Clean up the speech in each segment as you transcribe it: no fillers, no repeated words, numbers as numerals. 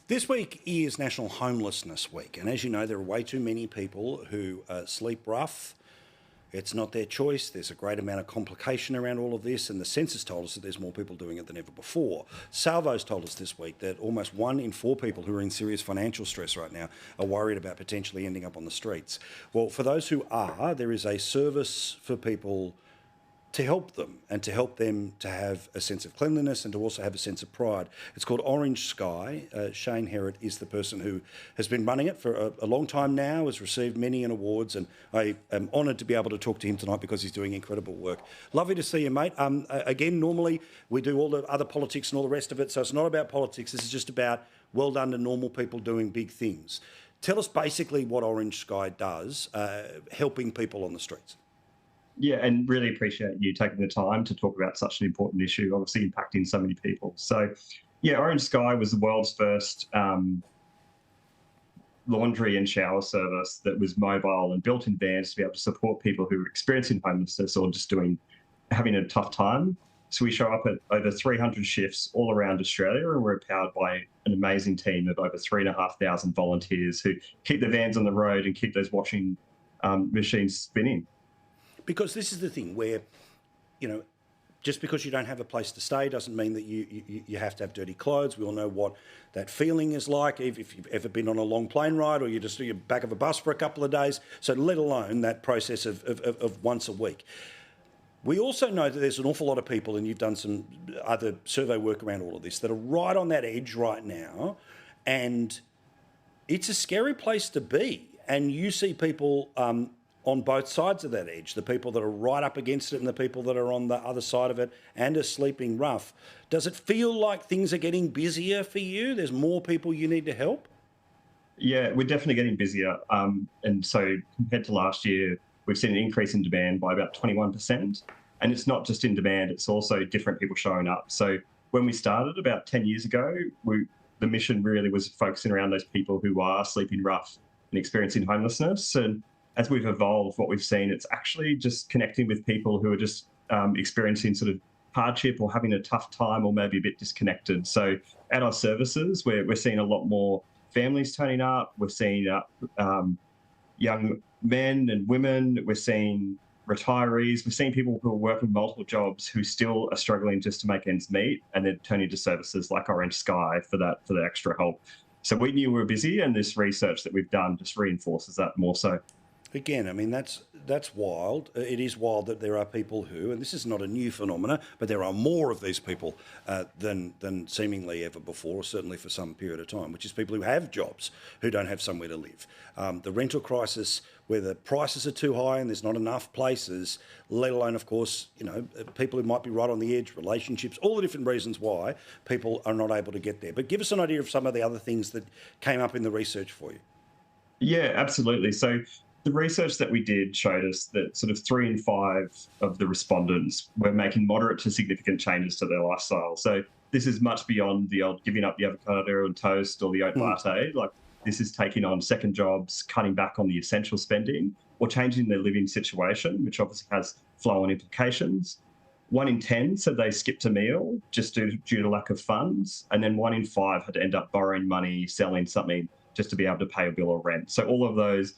This week is National Homelessness Week, and as you know, there are way too many people who sleep rough. It's not their choice. There's a great amount of complication around all of this, and the census told us that there's more people doing it than ever before. Salvo's told us this week that almost 1 in 4 people who are in serious financial stress right now are worried about potentially ending up on the streets. Well, for those who are, there is a service for people to help them and to help them to have a sense of cleanliness and to also have a sense of pride. It's called Orange Sky. Shayne Herriot is the person who has been running it for a long time now, has received many awards, and I am honoured to be able to talk to him tonight because he's doing incredible work. Lovely to see you, mate. Again, normally we do all the other politics and all the rest of it, so it's not about politics. This is just about well done to normal people doing big things. Tell us basically what Orange Sky does, helping people on the streets. Yeah, and really appreciate you taking the time to talk about such an important issue, obviously impacting so many people. So, yeah, Orange Sky was the world's first laundry and shower service that was mobile and built in vans to be able to support people who are experiencing homelessness or just having a tough time. So we show up at over 300 shifts all around Australia, and we're powered by an amazing team of over 3,500 volunteers who keep the vans on the road and keep those washing machines spinning. Because this is the thing where, just because you don't have a place to stay doesn't mean that you have to have dirty clothes. We all know what that feeling is like if you've ever been on a long plane ride or you're back of a bus for a couple of days. So let alone that process of once a week. We also know that there's an awful lot of people, and you've done some other survey work around all of this, that are right on that edge right now, and it's a scary place to be. And you see people on both sides of that edge, the people that are right up against it and the people that are on the other side of it and are sleeping rough. Does it feel like things are getting busier for you? There's more people you need to help? Yeah, we're definitely getting busier. And so compared to last year, we've seen an increase in demand by about 21%. And it's not just in demand, it's also different people showing up. So when we started about 10 years ago, the mission really was focusing around those people who are sleeping rough and experiencing homelessness. And as we've evolved, what we've seen, it's actually just connecting with people who are just experiencing sort of hardship or having a tough time or maybe a bit disconnected. So at our services, we're seeing a lot more families turning up. We're seeing young men and women. We're seeing retirees. We're seeing people who are working multiple jobs who still are struggling just to make ends meet, and they're turning to services like Orange Sky for that extra help. So we knew we were busy, and this research that we've done just reinforces that more so. Again, I mean, that's wild. It is wild that there are people who, and this is not a new phenomena, but there are more of these people than seemingly ever before, or certainly for some period of time, which is people who have jobs who don't have somewhere to live. The rental crisis, where the prices are too high and there's not enough places, let alone, of course, people who might be right on the edge, relationships, all the different reasons why people are not able to get there. But give us an idea of some of the other things that came up in the research for you. Yeah, absolutely. So the research that we did showed us that sort of 3 in 5 of the respondents were making moderate to significant changes to their lifestyle. So this is much beyond the old giving up the avocado and toast or the oat latte. Like, this is taking on second jobs, cutting back on the essential spending, or changing their living situation, which obviously has flow-on implications. 1 in 10 said they skipped a meal just due to lack of funds, and then 1 in 5 had to end up borrowing money, selling something just to be able to pay a bill or rent. So all of those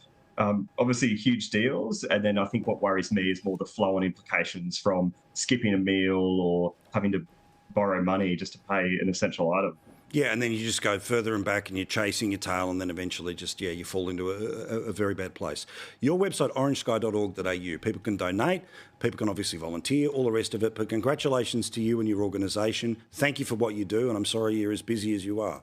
obviously huge deals. And then I think what worries me is more the flow-on implications from skipping a meal or having to borrow money just to pay an essential item. Yeah, and then you just go further and back and you're chasing your tail, and then eventually you fall into a very bad place. Your website, orangesky.org.au. People can donate, people can obviously volunteer, all the rest of it, but congratulations to you and your organisation. Thank you for what you do, and I'm sorry you're as busy as you are.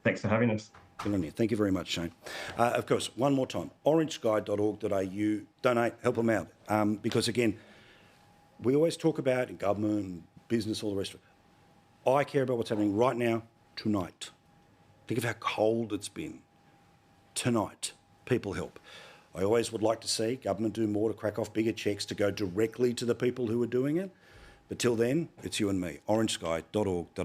Thanks for having us. Good on you. Thank you very much, Shayne. Of course, one more time, orangesky.org.au. Donate, help them out. Because, again, we always talk about in government, business, all the rest of it. I care about what's happening right now, tonight. Think of how cold it's been. Tonight, people help. I always would like to see government do more to crack off bigger checks to go directly to the people who are doing it. But till then, it's you and me, orangesky.org.au.